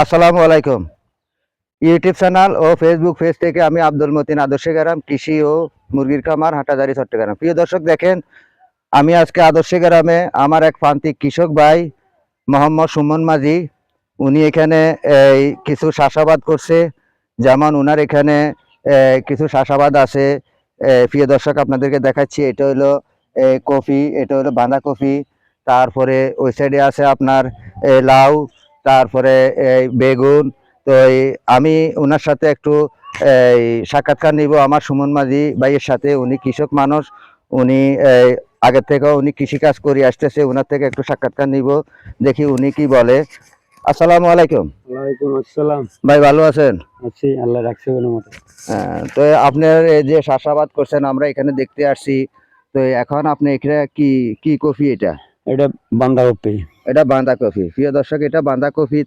আসসালামু আলাইকুম। YouTube channel ও Facebook page থেকে আমি আব্দুল মতিন আদর্শ গ্রাম কৃষি ও মুরগির খামার হাটাজারি চট্টগ্রাম। প্রিয় দর্শক দেখেন, আমি আজকে আদর্শ গ্রামে আমার এক প্রান্তিক কৃষক ভাই মোহাম্মদ সুমন মাঝি, উনি এখানে কিছু চাষাবাদ করছে। যেমন উনার এখানে কিছু চাষাবাদ আছে। প্রিয় দর্শক আপনাদেরকে দেখাচ্ছি, এটা হলো কফি, এটা হলো বাঁধাকপি। তারপরে ওই সাইডে আছে আপনার লাউ, তারপরে বেগুন। তো আমি ওনার সাথে একটু এই সাক্ষাৎকার নিব আমার সুমন মাঝি ভাইয়ের সাথে। উনি কৃষক মানুষ, উনি আগের থেকেও উনি কৃষিকাজ করে আসতেছে। ওনার থেকে একটু সাক্ষাৎকার নিব, দেখি উনি কি বলে। আসসালামু আলাইকুম। ওয়ালাইকুম আসসালাম। ভাই ভালো আছেন? আছি, আল্লাহ রাখছে কোনো মতো। তো আপনার এই যে চাষাবাদ করছেন আমরা এখানে দেখতে আসছি, তো এখন আপনি এখানে কি কি কফি এটা? এটা বাঁধাকপি। এটা বাঁধাকপি। প্রিয় দর্শক, এটা বাঁধাকপি।